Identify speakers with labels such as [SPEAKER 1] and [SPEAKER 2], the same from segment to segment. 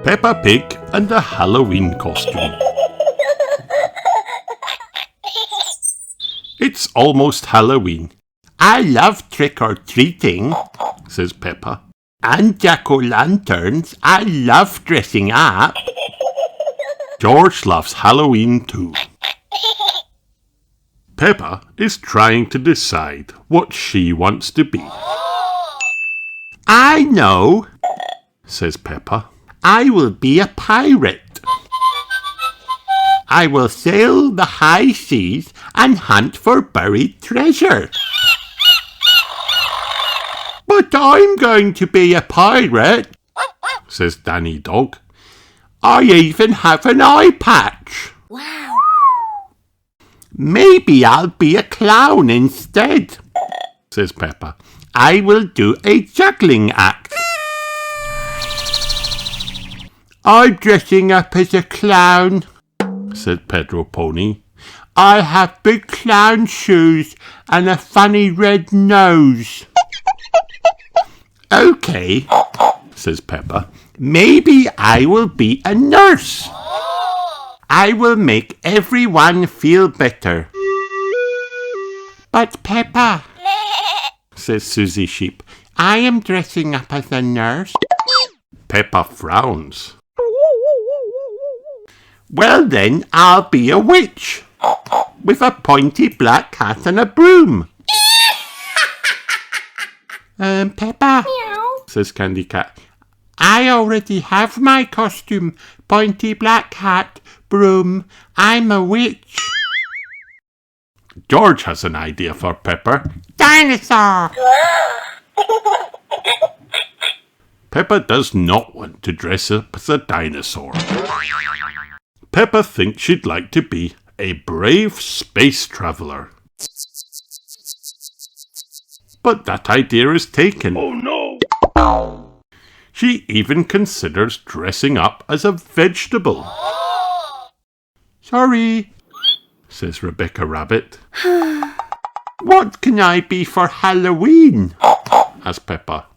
[SPEAKER 1] Peppa Pig and the Halloween costume. It's almost Halloween. I love trick-or-treating, says Peppa. And jack-o'-lanterns. I love dressing up. George loves Halloween too. Peppa is trying to decide what she wants to be. I know, says Peppa. I will be a pirate. I will sail the high seas and hunt for buried treasure. But I'm going to be a pirate, says Danny Dog. I even have an eye patch.
[SPEAKER 2] Wow.
[SPEAKER 1] Maybe I'll be a clown instead, says Peppa. I will do a juggling act. I'm dressing up as a clown, said Pedro Pony. I have big clown shoes and a funny red nose. Okay, says Peppa. Maybe I will be a nurse. I will make everyone feel better. But Peppa, says Susie Sheep, I am dressing up as a nurse. Peppa frowns. Well then, I'll be a witch, with a pointy black hat and a broom. Peppa,
[SPEAKER 2] Meow.
[SPEAKER 1] says Candy Cat, I already have my costume, pointy black hat, broom. I'm a witch. George has an idea for Peppa. Dinosaur! Peppa does not want to dress up as a dinosaur. Peppa thinks she'd like to be a brave space traveller. But that idea is taken.
[SPEAKER 3] Oh no!
[SPEAKER 1] She even considers dressing up as a vegetable. Sorry, says Rebecca Rabbit. What can I be for Halloween? Asks Peppa.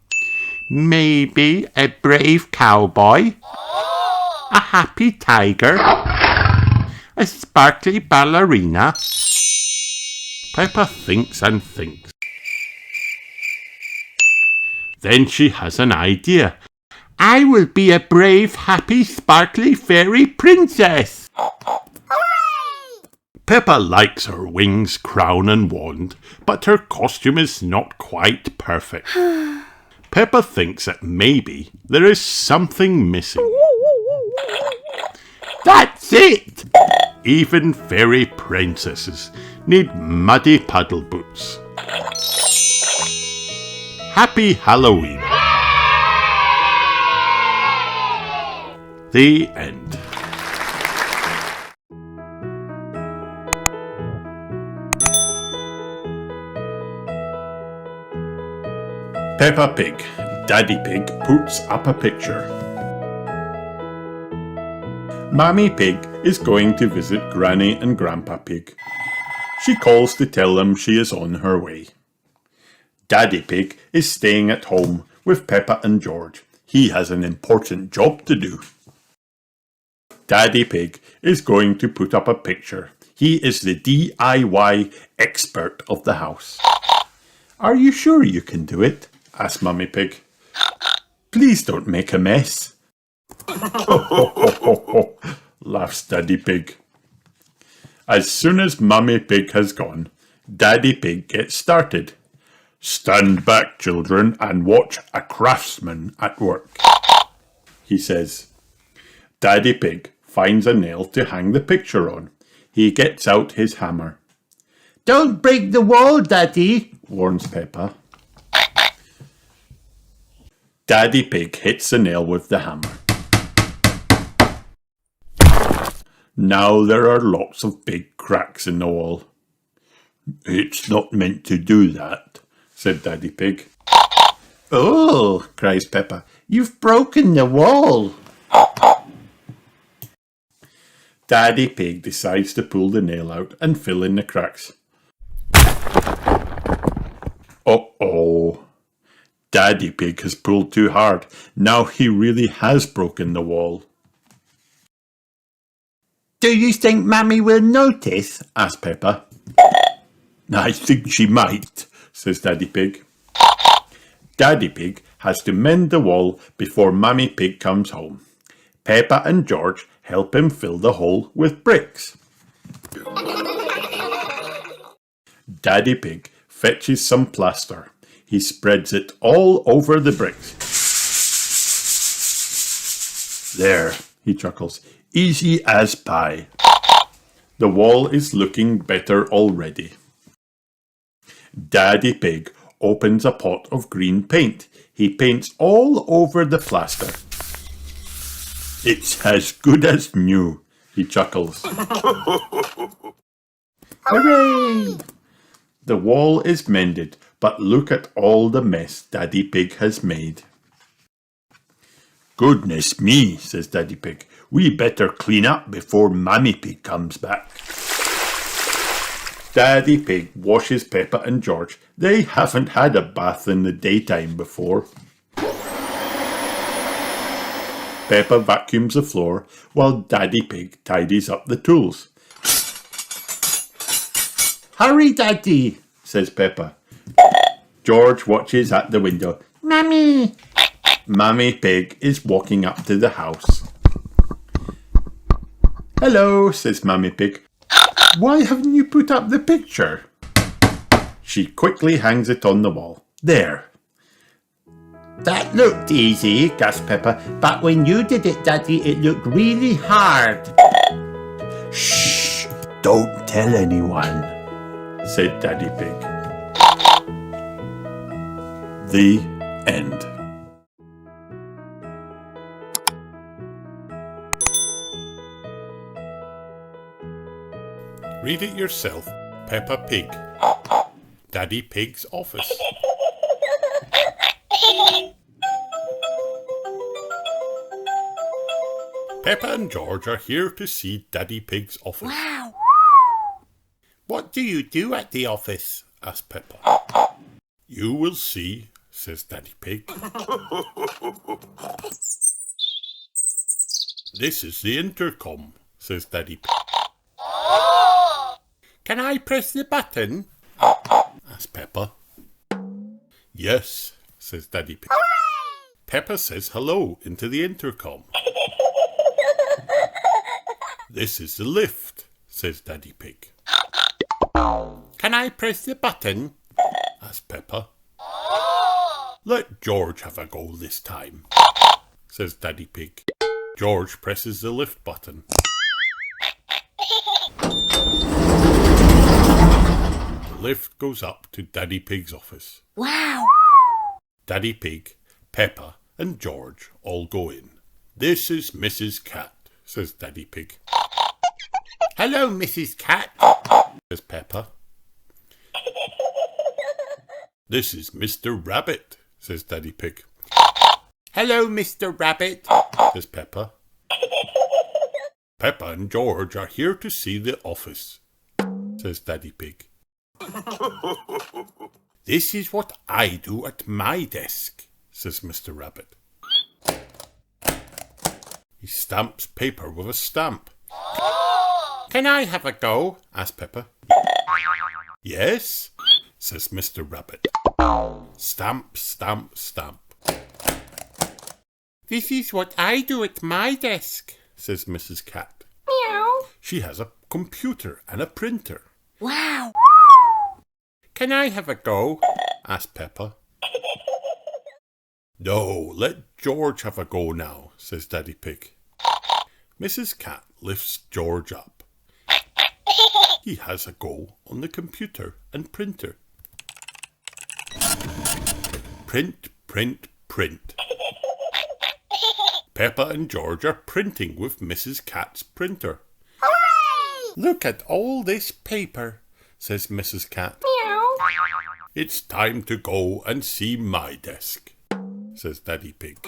[SPEAKER 1] Maybe a brave cowboy, a happy tiger, a sparkly ballerina. Peppa thinks and thinks. Then she has an idea. I will be a brave, happy, sparkly fairy princess. Peppa likes her wings, crown and wand, but her costume is not quite perfect. Peppa thinks that maybe there is something missing. That's it! Even fairy princesses need muddy paddle boots. Happy Halloween! The end. Peppa Pig. Daddy Pig puts up a picture. Mammy Pig is going to visit Granny and Grandpa Pig. She calls to tell them she is on her way. Daddy Pig is staying at home with Peppa and George. He has an important job to do. Daddy Pig is going to put up a picture. He is the DIY expert of the house. Are you sure you can do it? Asked Mummy Pig. Please don't make a mess. Laughs Daddy Pig. As soon as Mummy Pig has gone, Daddy Pig gets started. Stand back, children, and watch a craftsman at work, he says. Daddy Pig finds a nail to hang the picture on. He gets out his hammer. Don't break the wall, Daddy, warns Peppa. Daddy Pig hits the nail with the hammer. Now there are lots of big cracks in the wall. It's not meant to do that, said Daddy Pig. Oh, cries Peppa, you've broken the wall. Daddy Pig decides to pull the nail out and fill in the cracks. Uh-oh. Daddy Pig has pulled too hard. Now he really has broken the wall.
[SPEAKER 2] Do you think Mummy will notice?
[SPEAKER 1] Asked Peppa. I think she might, says Daddy Pig. Daddy Pig has to mend the wall before Mummy Pig comes home. Peppa and George help him fill the hole with bricks. Daddy Pig fetches some plaster. He spreads it all over the bricks. There, he chuckles, easy as pie. The wall is looking better already. Daddy Pig opens a pot of green paint. He paints all over the plaster. It's as good as new, he chuckles. Hooray! The wall is mended, but look at all the mess Daddy Pig has made. Goodness me, says Daddy Pig. We better clean up before Mummy Pig comes back. Daddy Pig washes Peppa and George. They haven't had a bath in the daytime before. Peppa vacuums the floor while Daddy Pig tidies up the tools. Hurry, Daddy, says Peppa. George watches at the window. Mummy! Mummy Pig is walking up to the house. Hello, says Mummy Pig. Why haven't you put up the picture? She quickly hangs it on the wall. There.
[SPEAKER 2] That looked easy, gasped Peppa, but when you did it, Daddy, it looked really hard.
[SPEAKER 1] Shh! Don't tell anyone, said Daddy Pig. The end. Read it yourself. Peppa Pig. Daddy Pig's office. Peppa and George are here to see Daddy Pig's office.
[SPEAKER 2] Wow!
[SPEAKER 1] What do you do at the office? Asked Peppa. You will see, says Daddy Pig. This is the intercom, says Daddy Pig. Can I press the button? Asked Peppa. Yes, says Daddy Pig. Peppa says hello into the intercom. This is the lift, says Daddy Pig. Can I press the button? Asked Peppa. Let George have a go this time, says Daddy Pig. George presses the lift button. The lift goes up to Daddy Pig's office.
[SPEAKER 2] Wow!
[SPEAKER 1] Daddy Pig, Peppa and George all go in. This is Mrs. Cat, says Daddy Pig. Hello, Mrs. Cat, says Peppa. This is Mr. Rabbit, says Daddy Pig. Hello, Mr. Rabbit, says Peppa. Peppa and George are here to see the office, says Daddy Pig. This is what I do at my desk, says Mr. Rabbit. He stamps paper with a stamp. Can I have a go? Asked Peppa. Yes, says Mr. Rabbit. Stamp, stamp, stamp. This is what I do at my desk, says Mrs. Cat.
[SPEAKER 2] Meow.
[SPEAKER 1] She has a computer and a printer.
[SPEAKER 2] Wow!
[SPEAKER 1] Can I have a go? Asked Peppa. No, let George have a go now, says Daddy Pig. Mrs. Cat lifts George up. He has a go on the computer and printer. Print, print, print. Peppa and George are printing with Mrs. Cat's printer.
[SPEAKER 2] Hooray!
[SPEAKER 1] Look at all this paper, says Mrs. Cat.
[SPEAKER 2] Meow.
[SPEAKER 1] It's time to go and see my desk, says Daddy Pig.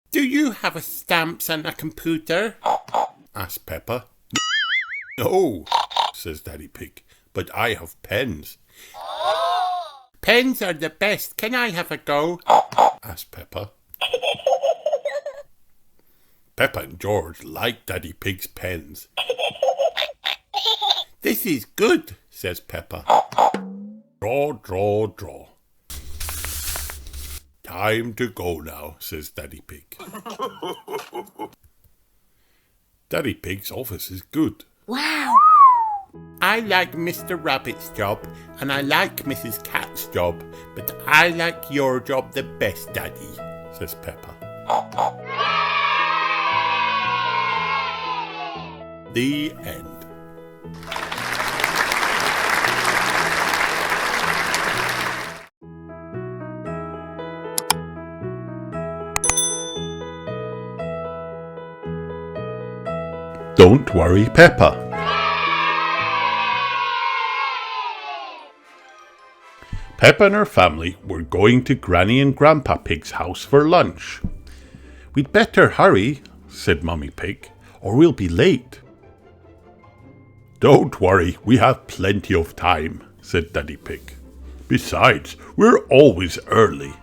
[SPEAKER 1] Do you have a stamps and a computer? Asked Peppa. No, says Daddy Pig, but I have pens.
[SPEAKER 3] Pens are the best. Can I have a go?
[SPEAKER 1] asked Peppa. Peppa and George liked Daddy Pig's pens.
[SPEAKER 3] This is good,
[SPEAKER 1] says Peppa. Draw, draw, draw. Time to go now, says Daddy Pig. Daddy Pig's office is good.
[SPEAKER 3] Wow! I like Mr. Rabbit's job and I like Mrs. Cat's job, but I like your job the best, Daddy,
[SPEAKER 1] says Peppa. The end. Don't worry, Peppa. Peppa and her family were going to Granny and Grandpa Pig's house for lunch. We'd better hurry, said Mummy Pig, or we'll be late. Don't worry, we have plenty of time, said Daddy Pig. Besides, we're always early.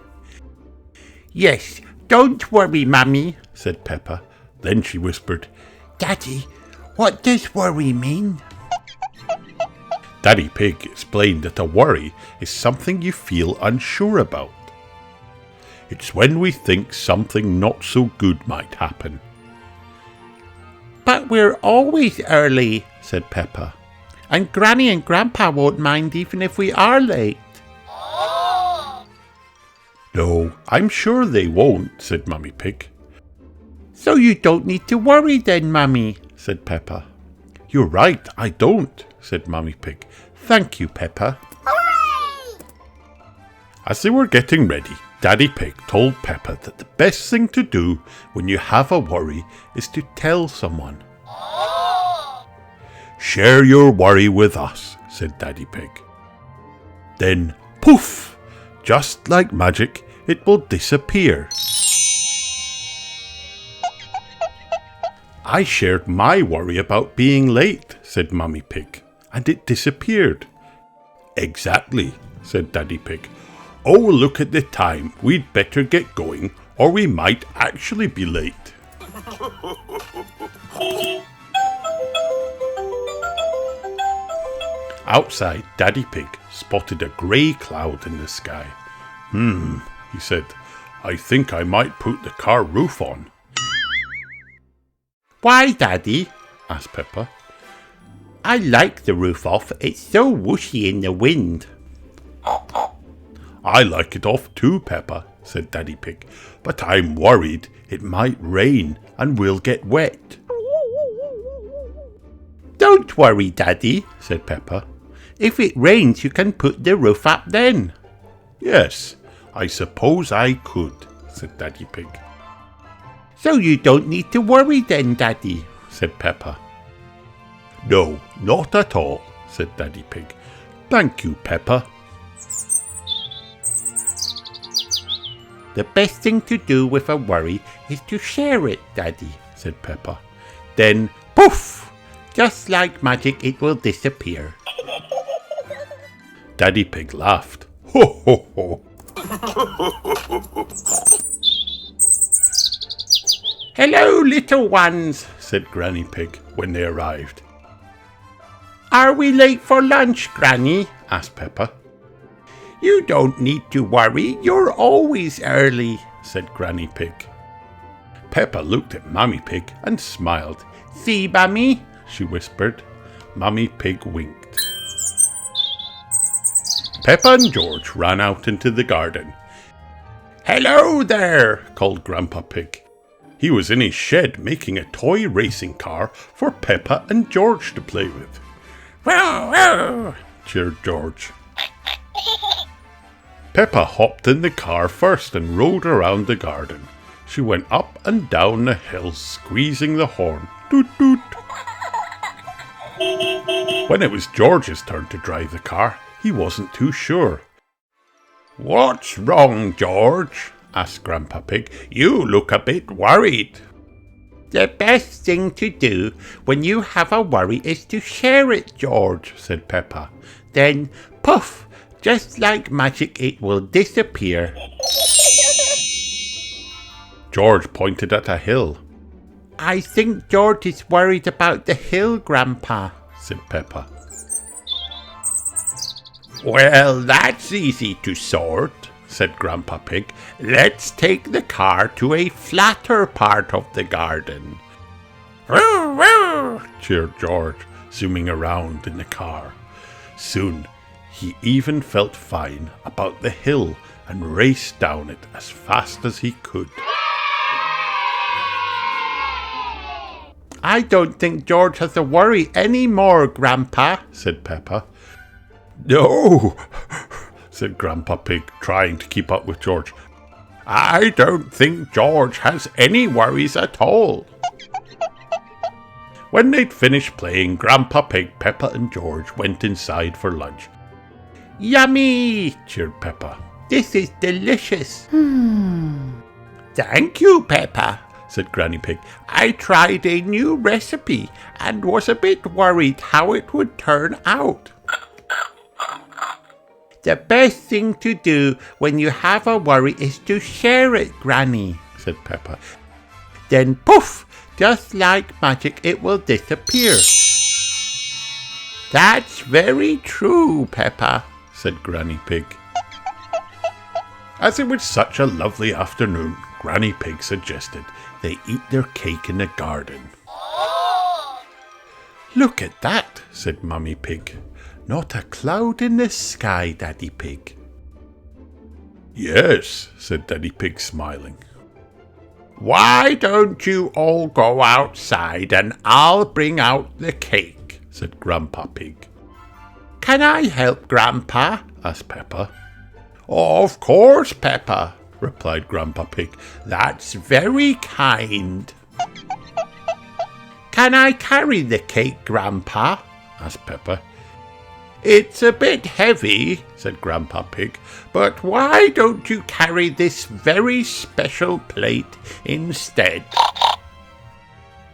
[SPEAKER 2] Yes, don't worry, Mummy,
[SPEAKER 1] said Peppa. Then she whispered,
[SPEAKER 2] Daddy, what does worry mean?
[SPEAKER 1] Daddy Pig explained that a worry is something you feel unsure about. It's when we think something not so good might happen.
[SPEAKER 2] But we're always early, said Peppa. And Granny and Grandpa won't mind even if we are late.
[SPEAKER 1] No, I'm sure they won't, said Mummy Pig.
[SPEAKER 2] So you don't need to worry then, Mummy, said Peppa.
[SPEAKER 1] You're right, I don't, said Mummy Pig. Thank you, Peppa.
[SPEAKER 4] Hooray!
[SPEAKER 1] As they were getting ready, Daddy Pig told Peppa that the best thing to do when you have a worry is to tell someone. Share your worry with us, said Daddy Pig. Then, poof! Just like magic, it will disappear. I shared my worry about being late, said Mummy Pig, and it disappeared. Exactly, said Daddy Pig. Oh, look at the time. We'd better get going, or we might actually be late. Outside, Daddy Pig spotted a grey cloud in the sky. He said, I think I might put the car roof on.
[SPEAKER 2] Why, Daddy?
[SPEAKER 1] asked Peppa.
[SPEAKER 2] I like the roof off. It's so whooshy in the wind.
[SPEAKER 1] I like it off too, Peppa, said Daddy Pig, but I'm worried it might rain and we'll get wet.
[SPEAKER 2] Don't worry, Daddy, said Peppa. If it rains, you can put the roof up then.
[SPEAKER 1] Yes, I suppose I could, said Daddy Pig.
[SPEAKER 2] So you don't need to worry then, Daddy,
[SPEAKER 1] said Peppa. No, not at all, said Daddy Pig. Thank you, Peppa.
[SPEAKER 2] The best thing to do with a worry is to share it, Daddy, said Peppa. Then, poof! Just like magic, it will disappear.
[SPEAKER 1] Daddy Pig laughed. Ho, ho, ho.
[SPEAKER 2] Hello, little ones,
[SPEAKER 1] said Granny Pig when they arrived.
[SPEAKER 2] Are we late for lunch, Granny?
[SPEAKER 1] asked Peppa.
[SPEAKER 2] You don't need to worry, you're always early,
[SPEAKER 1] said Granny Pig. Peppa looked at Mummy Pig and smiled.
[SPEAKER 2] See, Mummy?
[SPEAKER 1] she whispered. Mummy Pig winked. Peppa and George ran out into the garden. Hello there, called Grandpa Pig. He was in his shed making a toy racing car for Peppa and George to play with.
[SPEAKER 2] Wow, wow,
[SPEAKER 1] cheered George. Peppa hopped in the car first and rode around the garden. She went up and down the hills, squeezing the horn. Toot toot. When it was George's turn to drive the car, he wasn't too sure. What's wrong, George? asked Grandpa Pig. You look a bit worried.
[SPEAKER 2] The best thing to do when you have a worry is to share it, George, said Peppa. Then, poof, Just like magic, it will disappear.
[SPEAKER 1] George pointed at a hill.
[SPEAKER 2] I think George is worried about the hill, Grandpa,
[SPEAKER 1] said Peppa.
[SPEAKER 3] Well, that's easy to sort, said Grandpa Pig. Let's take the car to a flatter part of the garden.
[SPEAKER 1] "Woo, woo," cheered George, zooming around in the car. Soon, he even felt fine about the hill and raced down it as fast as he could.
[SPEAKER 2] I don't think George has a worry anymore, Grandpa,
[SPEAKER 1] said Peppa. "No," said Grandpa Pig, trying to keep up with George.
[SPEAKER 3] I don't think George has any worries at all.
[SPEAKER 1] When they'd finished playing, Grandpa Pig, Peppa and George went inside for lunch.
[SPEAKER 2] Yummy,
[SPEAKER 1] cheered Peppa.
[SPEAKER 2] This is delicious.
[SPEAKER 3] Thank you, Peppa,
[SPEAKER 1] said Granny Pig.
[SPEAKER 3] I tried a new recipe and was a bit worried how it would turn out.
[SPEAKER 2] The best thing to do when you have a worry is to share it, Granny,
[SPEAKER 1] said Peppa.
[SPEAKER 2] Then poof, just like magic, it will disappear.
[SPEAKER 3] That's very true, Peppa,
[SPEAKER 1] said Granny Pig. As it was such a lovely afternoon, Granny Pig suggested they eat their cake in the garden.
[SPEAKER 2] Look at that,
[SPEAKER 1] said Mummy Pig.
[SPEAKER 2] Not a cloud in the sky, Daddy Pig.
[SPEAKER 1] Yes, said Daddy Pig, smiling.
[SPEAKER 3] Why don't you all go outside and I'll bring out the cake,
[SPEAKER 1] said Grandpa Pig.
[SPEAKER 2] Can I help, Grandpa?
[SPEAKER 1] asked Peppa.
[SPEAKER 3] Of course, Peppa, replied Grandpa Pig. That's very kind.
[SPEAKER 2] Can I carry the cake, Grandpa?
[SPEAKER 1] asked Peppa.
[SPEAKER 3] It's a bit heavy, said Grandpa Pig, but why don't you carry this very special plate instead?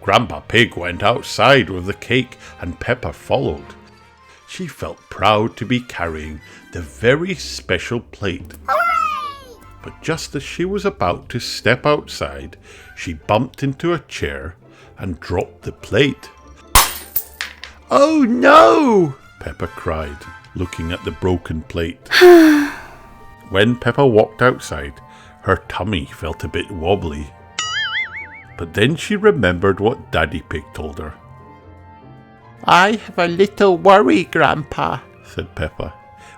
[SPEAKER 1] Grandpa Pig went outside with the cake and Peppa followed. She felt proud to be carrying the very special plate.
[SPEAKER 4] Hooray!
[SPEAKER 1] But just as she was about to step outside, she bumped into a chair and dropped the plate.
[SPEAKER 2] Oh no!
[SPEAKER 1] Peppa cried, looking at the broken plate. When Peppa walked outside, her tummy felt a bit wobbly. But then she remembered what Daddy Pig told her.
[SPEAKER 2] I have a little worry, Grandpa,
[SPEAKER 1] said Peppa.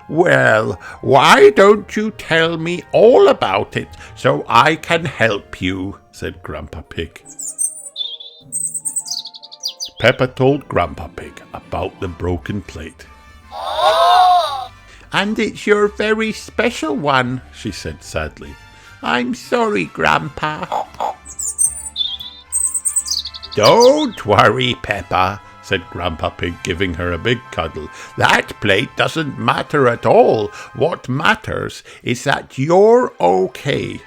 [SPEAKER 3] Well, why don't you tell me all about it so I can help you,
[SPEAKER 1] said Grandpa Pig. Peppa told Grandpa Pig about the broken plate.
[SPEAKER 2] And it's your very special one,
[SPEAKER 1] she said sadly.
[SPEAKER 2] I'm sorry, Grandpa.
[SPEAKER 3] Don't worry, Peppa, said Grandpa Pig, giving her a big cuddle. That plate doesn't matter at all. What matters is that you're okay.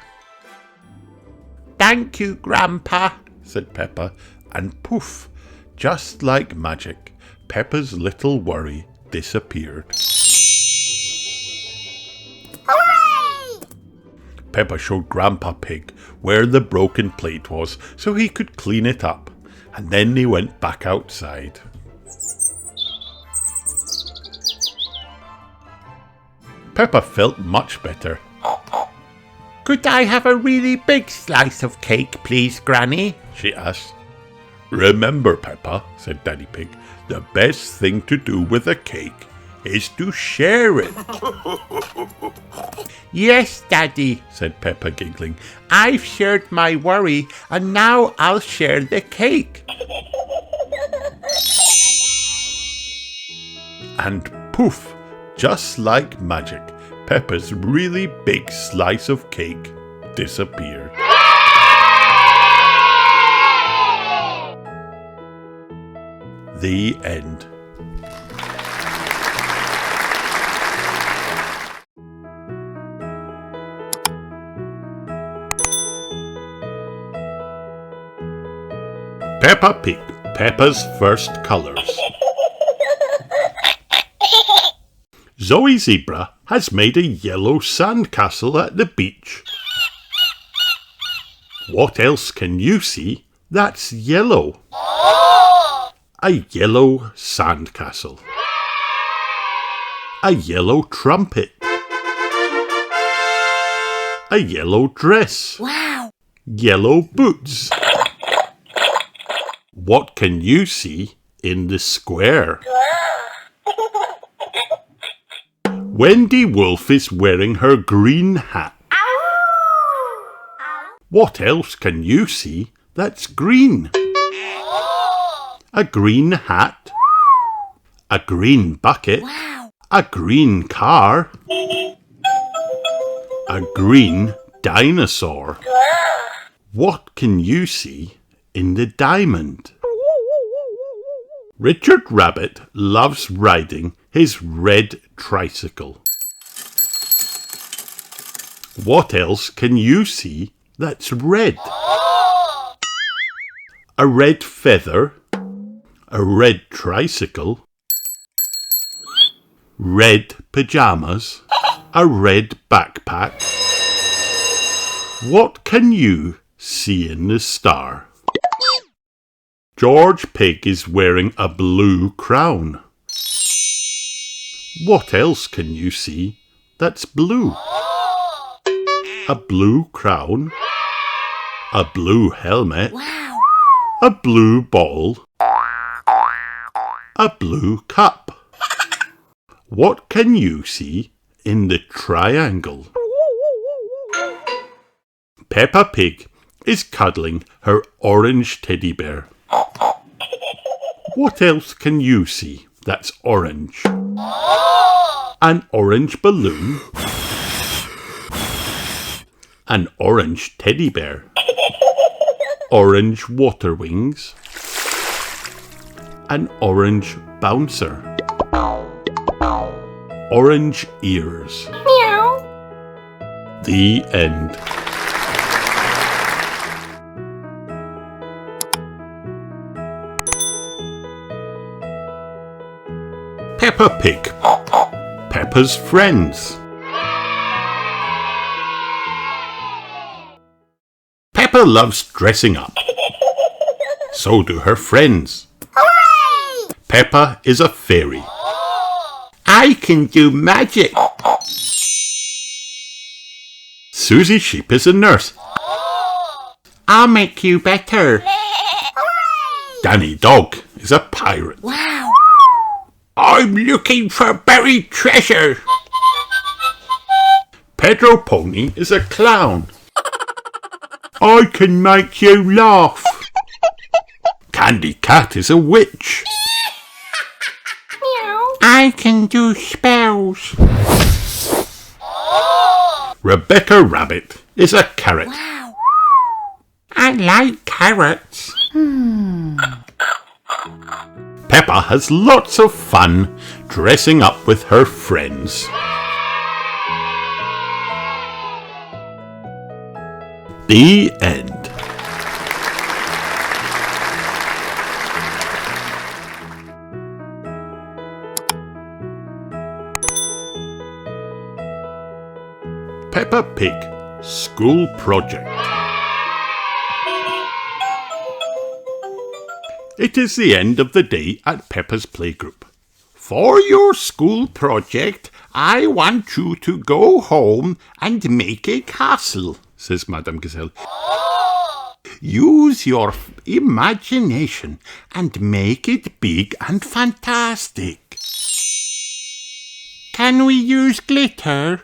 [SPEAKER 2] Thank you, Grandpa,
[SPEAKER 1] said Peppa, and poof, just like magic, Peppa's little worry disappeared.
[SPEAKER 4] Hooray!
[SPEAKER 1] Peppa showed Grandpa Pig where the broken plate was so he could clean it up, and then they went back outside. Peppa felt much better.
[SPEAKER 2] Could I have a really big slice of cake, please, Granny?
[SPEAKER 1] She asked. Remember, Peppa, said Daddy Pig, the best thing to do with a cake is to share it.
[SPEAKER 2] Yes, Daddy,
[SPEAKER 1] said Peppa, giggling.
[SPEAKER 2] I've shared my worry, and now I'll share the cake.
[SPEAKER 1] And poof, just like magic, Peppa's really big slice of cake disappeared. The end. Peppa Pig, Peppa's first colors.
[SPEAKER 3] Zoe Zebra has made a yellow sandcastle at the beach. What else can you see that's yellow? A yellow sandcastle. A yellow trumpet. A yellow dress.
[SPEAKER 4] Wow.
[SPEAKER 3] Yellow boots. What can you see in the square? Wendy Wolf is wearing her green hat. What else can you see that's green? A green hat. A green bucket.
[SPEAKER 4] Wow.
[SPEAKER 3] A green car. A green dinosaur. What can you see in the diamond? Richard Rabbit loves riding his red tricycle. What else can you see that's red? A red feather. A red tricycle. Red pyjamas. A red backpack. What can you see in the star? George Pig is wearing a blue crown. What else can you see that's blue? A blue crown. A blue helmet.
[SPEAKER 4] Wow.
[SPEAKER 3] A blue ball. A blue cup. What can you see in the triangle? Peppa Pig is cuddling her orange teddy bear. What else can you see that's orange? An orange balloon. An orange teddy bear. Orange water wings. An orange bouncer. Orange ears.
[SPEAKER 4] Meow.
[SPEAKER 3] The end. Peppa Pig. Peppa's Friends. Peppa loves dressing up. So do her friends.
[SPEAKER 4] Hooray!
[SPEAKER 3] Peppa is a fairy. I can do magic. Susie Sheep is a nurse. I'll make you better.
[SPEAKER 4] Hooray!
[SPEAKER 3] Danny Dog is a pirate.
[SPEAKER 4] Wow.
[SPEAKER 3] I'm looking for buried treasure. Pedro Pony is a clown. I can make you laugh. Candy Cat is a witch.
[SPEAKER 4] Meow.
[SPEAKER 2] I can do spells.
[SPEAKER 3] Rebecca Rabbit is a carrot.
[SPEAKER 4] Wow.
[SPEAKER 2] I like carrots.
[SPEAKER 3] Peppa has lots of fun dressing up with her friends. The end. Peppa Pig School Project. It is the end of the day at Peppa's playgroup. For your school project, I want you to go home and make a castle, says Madame Gazelle. Use your imagination and make it big and fantastic.
[SPEAKER 2] Can we use glitter?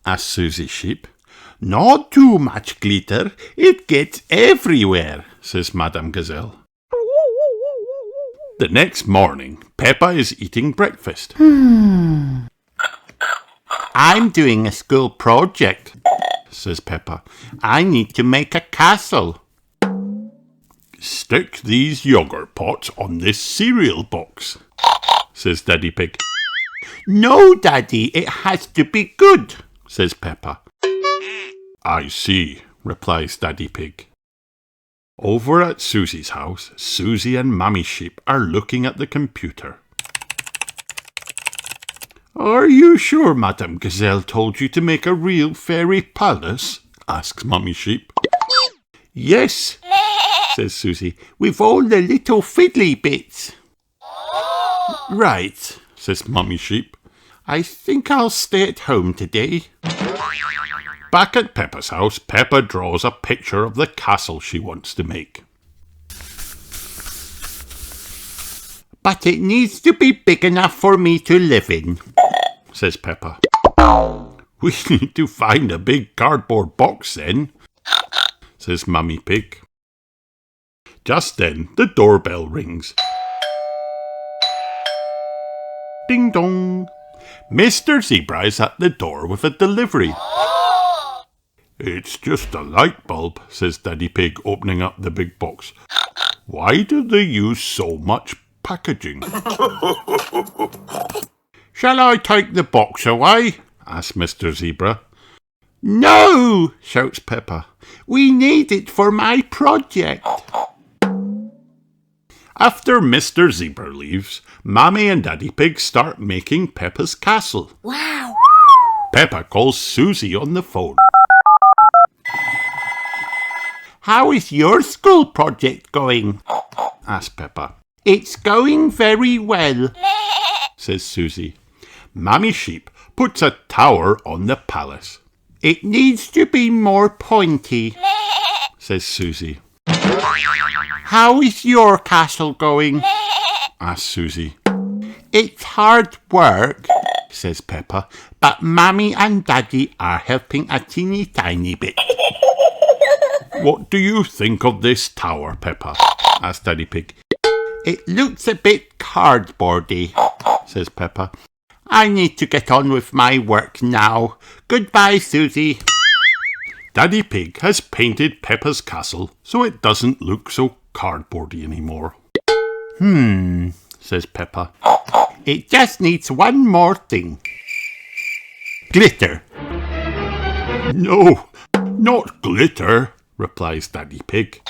[SPEAKER 3] Asked Susie Sheep. Not too much glitter, it gets everywhere, says Madame Gazelle. The next morning, Peppa is eating breakfast. I'm doing a school project, says Peppa. I need to make a castle. Stick these yogurt pots on this cereal box, says Daddy Pig. No, Daddy, it has to be good, says Peppa. I see, replies Daddy Pig. Over at Susie's house, Susie and Mummy Sheep are looking at the computer. Are you sure Madame Gazelle told you to make a real fairy palace? Asks Mummy Sheep. Yes, says Susie, with all the little fiddly bits. Right, says Mummy Sheep. I think I'll stay at home today. Back at Peppa's house, Peppa draws a picture of the castle she wants to make.
[SPEAKER 2] But it needs to be big enough for me to live in,
[SPEAKER 3] says Peppa. We need to find a big cardboard box then, says Mummy Pig. Just then, the doorbell rings. Ding dong. Mr. Zebra is at the door with a delivery. It's just a light bulb, says Daddy Pig, opening up the big box. Why do they use so much packaging? Shall I take the box away? Asks Mr. Zebra.
[SPEAKER 2] No, shouts Peppa. We need it for my project.
[SPEAKER 3] After Mr. Zebra leaves, Mammy and Daddy Pig start making Peppa's castle.
[SPEAKER 4] Wow.
[SPEAKER 3] Peppa calls Susie on the phone.
[SPEAKER 2] How is your school project going?
[SPEAKER 3] Asks Peppa.
[SPEAKER 2] It's going very well,
[SPEAKER 3] Says Susie. Mammy Sheep puts a tower on the palace.
[SPEAKER 2] It needs to be more pointy,
[SPEAKER 3] Says Susie.
[SPEAKER 2] How is your castle going?
[SPEAKER 3] Asks Susie.
[SPEAKER 2] It's hard work, says Peppa, but Mammy and Daddy are helping a teeny tiny bit.
[SPEAKER 3] What do you think of this tower, Peppa? Asks Daddy Pig.
[SPEAKER 2] It looks a bit cardboardy,
[SPEAKER 3] Says Peppa.
[SPEAKER 2] I need to get on with my work now. Goodbye, Susie.
[SPEAKER 3] Daddy Pig has painted Peppa's castle so it doesn't look so cardboardy anymore.
[SPEAKER 2] Says Peppa. It just needs one more thing. Glitter.
[SPEAKER 3] No, not glitter, replies Daddy Pig.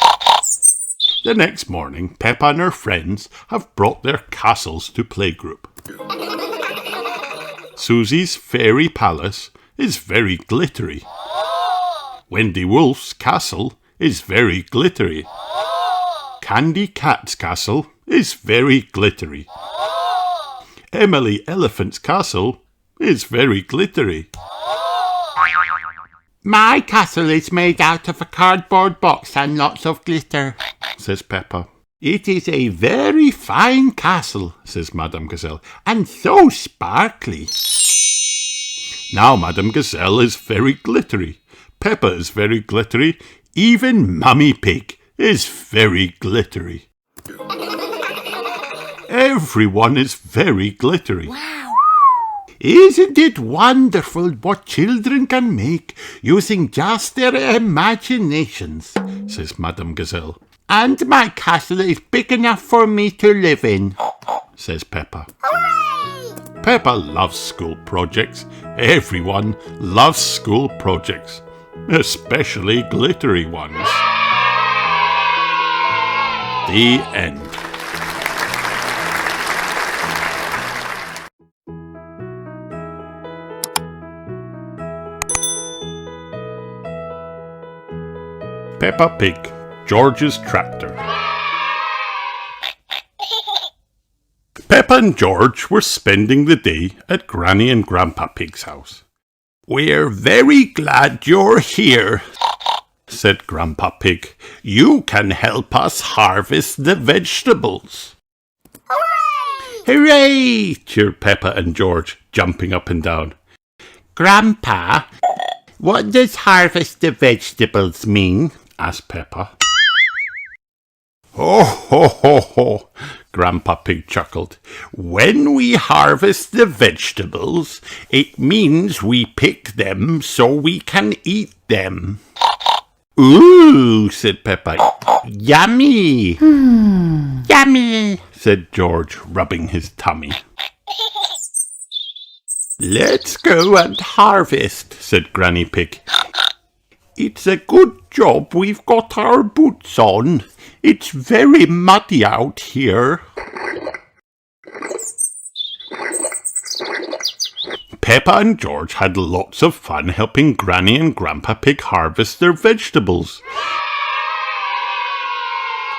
[SPEAKER 3] The next morning, Peppa and her friends have brought their castles to playgroup. Susie's fairy palace is very glittery. Wendy Wolf's castle is very glittery. Candy Cat's castle is very glittery. Emily Elephant's castle is very glittery.
[SPEAKER 2] My castle is made out of a cardboard box and lots of glitter,
[SPEAKER 3] Says Peppa.
[SPEAKER 2] It is a very fine castle,
[SPEAKER 3] Says Madame Gazelle.
[SPEAKER 2] and so sparkly.
[SPEAKER 3] Now Madame Gazelle is very glittery. Peppa is very glittery. Even Mummy Pig is very glittery. Everyone is very glittery.
[SPEAKER 4] Wow.
[SPEAKER 2] Isn't it wonderful what children can make using just their imaginations?
[SPEAKER 3] Says Madame Gazelle.
[SPEAKER 2] And my castle is big enough for me to live in.
[SPEAKER 3] Says Peppa.
[SPEAKER 4] Hooray!
[SPEAKER 3] Peppa loves school projects. Everyone loves school projects, especially glittery ones. The end. Peppa Pig, George's Tractor. Peppa and George were spending the day at Granny and Grandpa Pig's house. "We're very glad you're here," said Grandpa Pig. "You can help us harvest the vegetables."
[SPEAKER 4] Hooray!
[SPEAKER 2] Hooray!
[SPEAKER 3] Cheered Peppa and George, jumping up and down.
[SPEAKER 2] Grandpa, what does harvest the vegetables mean?
[SPEAKER 3] Asked Peppa. "Ho, ho, ho, ho," Grandpa Pig chuckled. "When we harvest the vegetables, it means we pick them so we can eat them."
[SPEAKER 2] Ooh, said Peppa. Yummy! Yummy!
[SPEAKER 3] said George, rubbing his tummy.
[SPEAKER 2] Let's go and harvest,
[SPEAKER 3] said Granny Pig.
[SPEAKER 2] It's a good job we've got our boots on. It's very muddy out here.
[SPEAKER 3] Peppa and George had lots of fun helping Granny and Grandpa Pig harvest their vegetables.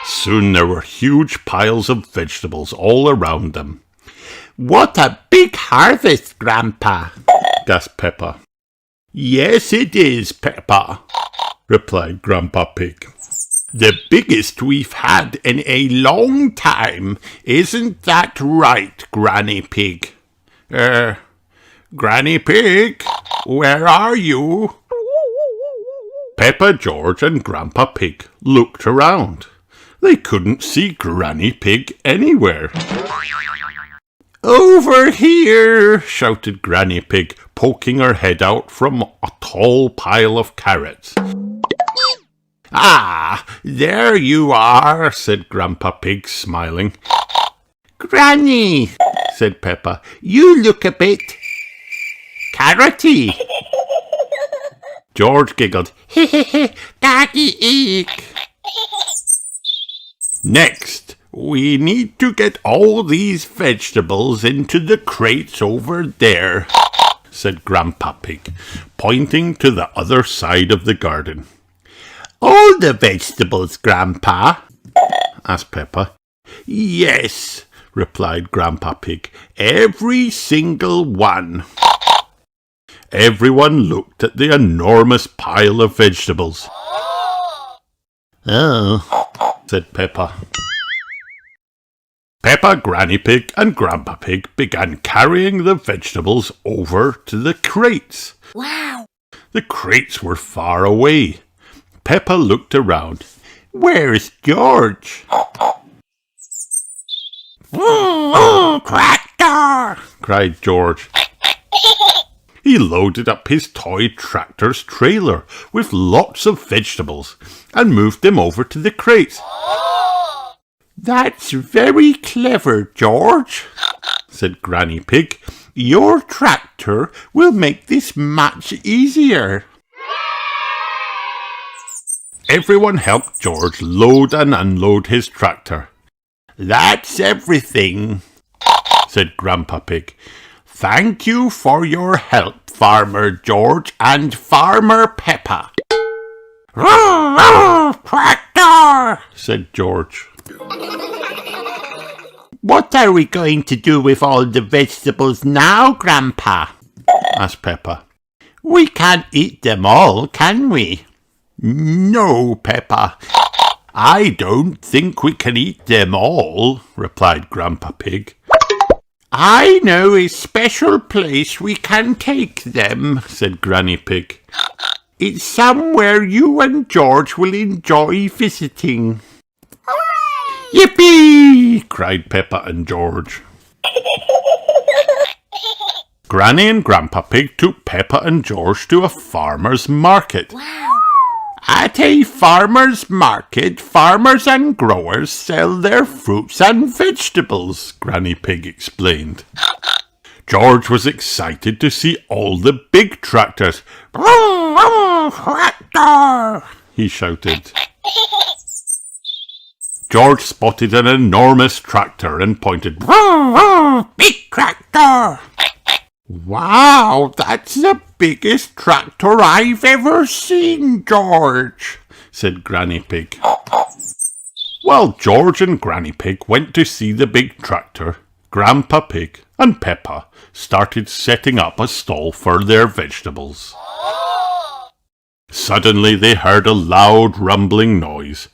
[SPEAKER 3] Soon there were huge piles of vegetables all around them.
[SPEAKER 2] What a big harvest, Grandpa,
[SPEAKER 3] gasped Peppa. Yes, it is, Peppa, replied Grandpa Pig. The biggest we've had in a long time. Isn't that right, Granny Pig? Granny Pig, where are you? Peppa, George and Grandpa Pig looked around. They couldn't see Granny Pig anywhere. Over here, shouted Granny Pig, poking her head out from a tall pile of carrots. Ah, there you are, said Grandpa Pig, smiling.
[SPEAKER 2] Granny,
[SPEAKER 3] said Peppa.
[SPEAKER 2] you look a bit carroty.
[SPEAKER 3] George giggled.
[SPEAKER 2] Daddy eek.
[SPEAKER 3] Next, we need to get all these vegetables into the crates over there, said Grandpa Pig, pointing to the other side of the garden.
[SPEAKER 2] All the vegetables, Grandpa?
[SPEAKER 3] asked Peppa. Yes, replied Grandpa Pig. Every single one. Everyone looked at the enormous pile of vegetables.
[SPEAKER 2] Oh,
[SPEAKER 3] said Peppa. Peppa, Granny Pig and Grandpa Pig began carrying the vegetables over to the crates.
[SPEAKER 4] Wow.
[SPEAKER 3] The crates were far away. Peppa looked around.
[SPEAKER 2] where's George?
[SPEAKER 4] Tractor!
[SPEAKER 3] cried George. He loaded up his toy tractor's trailer with lots of vegetables and moved them over to the crates.
[SPEAKER 2] That's very clever, George,
[SPEAKER 3] said Granny Pig.
[SPEAKER 2] Your tractor will make this much easier.
[SPEAKER 3] Everyone helped George load and unload his tractor.
[SPEAKER 2] That's everything,
[SPEAKER 3] said Grandpa Pig. Thank you for your help, Farmer George and Farmer Peppa.
[SPEAKER 2] Tractor!
[SPEAKER 3] said George.
[SPEAKER 2] What are we going to do with all the vegetables now, Grandpa?
[SPEAKER 3] asked Peppa.
[SPEAKER 2] We can't eat them all, can we?
[SPEAKER 3] No, Peppa. I don't think we can eat them all, replied Grandpa Pig.
[SPEAKER 2] I know a special place we can take them,
[SPEAKER 3] said Granny Pig.
[SPEAKER 2] It's somewhere you and George will enjoy visiting.
[SPEAKER 3] Yippee! cried Peppa and George. Granny and Grandpa Pig took Peppa and George to a farmer's market.
[SPEAKER 4] Wow.
[SPEAKER 2] At a farmer's market, farmers and growers sell their fruits and vegetables,
[SPEAKER 3] Granny Pig explained. George was excited to see all the big tractors.
[SPEAKER 2] Tractor!
[SPEAKER 3] He shouted. George spotted an enormous tractor and pointed.
[SPEAKER 2] Big tractor! Wow, that's the biggest tractor I've ever seen, George,
[SPEAKER 3] said Granny Pig. While George and Granny Pig went to see the big tractor, Grandpa Pig and Peppa started setting up a stall for their vegetables. Suddenly they heard a loud rumbling noise.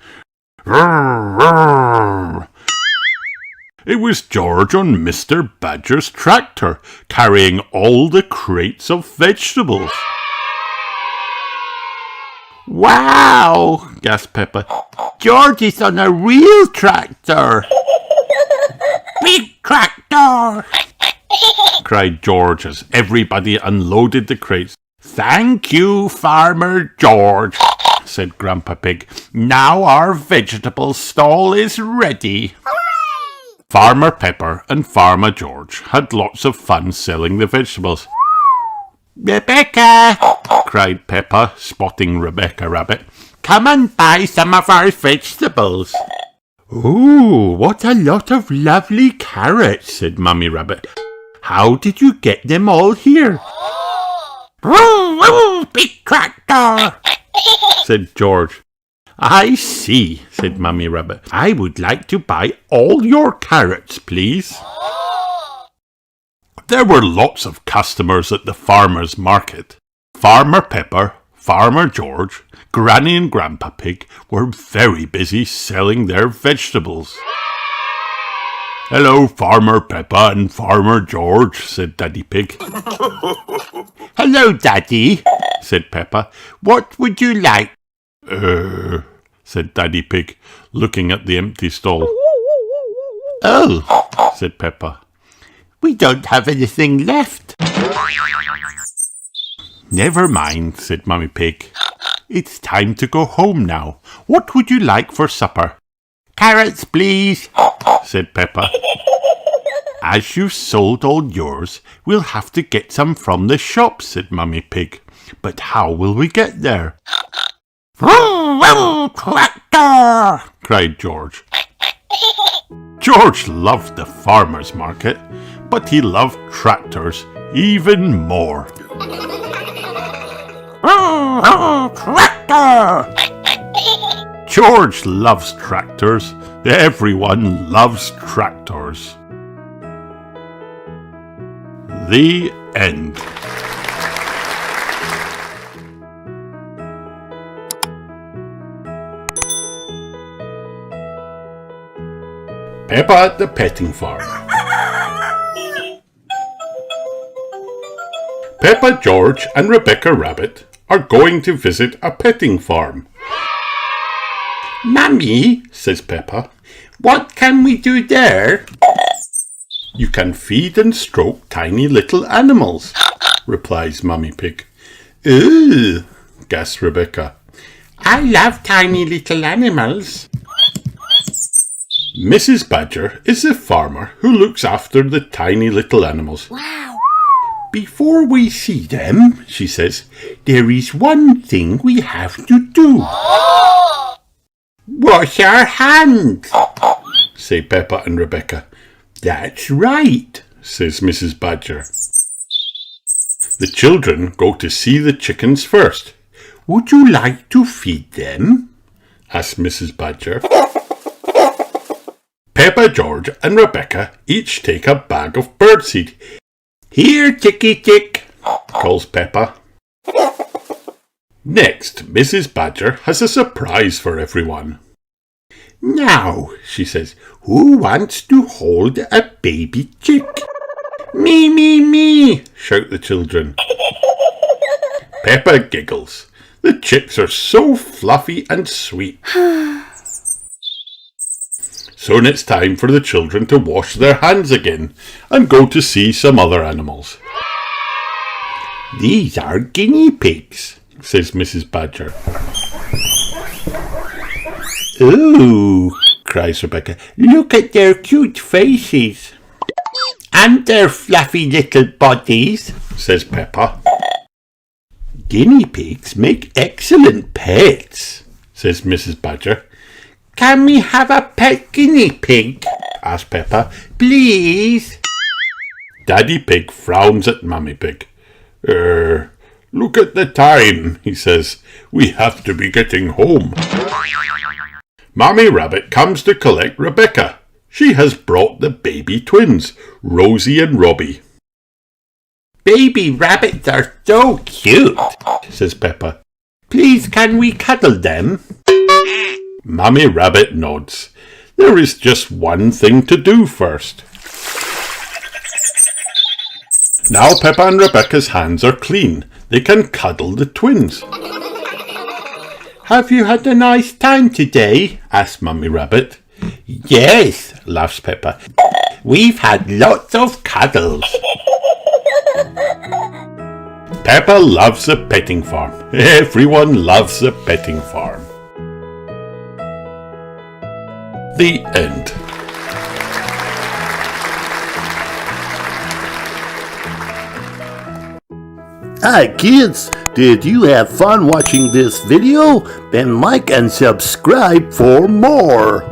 [SPEAKER 3] It was George on Mr. Badger's tractor, carrying all the crates of vegetables.
[SPEAKER 2] Wow,
[SPEAKER 3] gasped Peppa.
[SPEAKER 2] George is on a real tractor. Big tractor,
[SPEAKER 3] cried George as everybody unloaded the crates. Thank you, Farmer George, said Grandpa Pig. Now our vegetable stall is ready. Farmer Pepper and Farmer George had lots of fun selling the vegetables.
[SPEAKER 2] Rebecca,
[SPEAKER 3] cried Peppa, spotting Rebecca Rabbit.
[SPEAKER 2] come and buy some of our vegetables.
[SPEAKER 3] Ooh, what a lot of lovely carrots, said Mummy Rabbit. How did you get them all here?
[SPEAKER 2] Woo, woo, big tractor,
[SPEAKER 3] said George. I see, said Mummy Rabbit. I would like to buy all your carrots, please. There were lots of customers at the farmer's market. Farmer Pepper, Farmer George, Granny and Grandpa Pig were very busy selling their vegetables. Hello, Farmer Pepper and Farmer George, said Daddy Pig.
[SPEAKER 2] Hello, Daddy,
[SPEAKER 3] said Peppa.
[SPEAKER 2] what would you like?
[SPEAKER 3] Said Daddy Pig, looking at the empty stall.
[SPEAKER 2] Oh,
[SPEAKER 3] Said Peppa.
[SPEAKER 2] we don't have anything left.
[SPEAKER 3] Never mind, said Mummy Pig. It's time to go home now. What would you like for supper?
[SPEAKER 2] Carrots, please.
[SPEAKER 3] Said Peppa. As you've sold all yours, we'll have to get some from the shop, said Mummy Pig. But how will we get there?
[SPEAKER 2] Vroom, vroom, tractor,
[SPEAKER 3] Cried George. George loved the farmer's market, but he loved tractors even more.
[SPEAKER 2] vroom, vroom, tractor.
[SPEAKER 3] George loves tractors. Everyone loves tractors. The end. Peppa at the petting farm. Peppa, George and Rebecca Rabbit are going to visit a petting farm.
[SPEAKER 2] Mummy,
[SPEAKER 3] Says Peppa,
[SPEAKER 2] what can we do there?
[SPEAKER 3] you can feed and stroke tiny little animals, replies Mummy Pig. Ooh, gasps Rebecca.
[SPEAKER 2] I love tiny little animals.
[SPEAKER 3] Mrs. Badger is the farmer who looks after the tiny little animals.
[SPEAKER 4] Wow.
[SPEAKER 3] Before we see them, she says, there is one thing we have to do.
[SPEAKER 2] Wash our hands.
[SPEAKER 3] Say Peppa and Rebecca. That's right, says Mrs. Badger. The children go to see the chickens first. Would you like to feed them? asks Mrs. Badger. Peppa, George and Rebecca each take a bag of birdseed. Here, Chicky Chick, calls Peppa. Next, Mrs. Badger has a surprise for everyone. Now, she says, who wants to hold a baby chick? Me, me, me, shout the children. Peppa giggles. The chicks are so fluffy and sweet. Soon it's time for the children to wash their hands again and go to see some other animals. These are guinea pigs, says Mrs. Badger. Ooh, cries Rebecca. Look at their cute faces.
[SPEAKER 2] And their fluffy little bodies,
[SPEAKER 3] says Peppa. Guinea pigs make excellent pets, says Mrs. Badger.
[SPEAKER 2] Can we have a pet guinea pig?
[SPEAKER 3] asks Peppa.
[SPEAKER 2] Please.
[SPEAKER 3] Daddy Pig frowns at Mummy Pig. Look at the time, he says. We have to be getting home. Mummy Rabbit comes to collect Rebecca. She has brought the baby twins, Rosie and Robbie.
[SPEAKER 2] Baby rabbits are so cute,
[SPEAKER 3] says Peppa.
[SPEAKER 2] Please, can we cuddle them?
[SPEAKER 3] Mummy Rabbit nods. There is just one thing to do first. Now Peppa and Rebecca's hands are clean. They can cuddle the twins. Have you had a nice time today? asks Mummy Rabbit.
[SPEAKER 2] Yes,
[SPEAKER 3] laughs Peppa.
[SPEAKER 2] we've had lots of cuddles.
[SPEAKER 3] Peppa loves a petting farm. Everyone loves a petting farm. The end.
[SPEAKER 5] Hi kids, did you have fun watching this video? Then like and subscribe for more.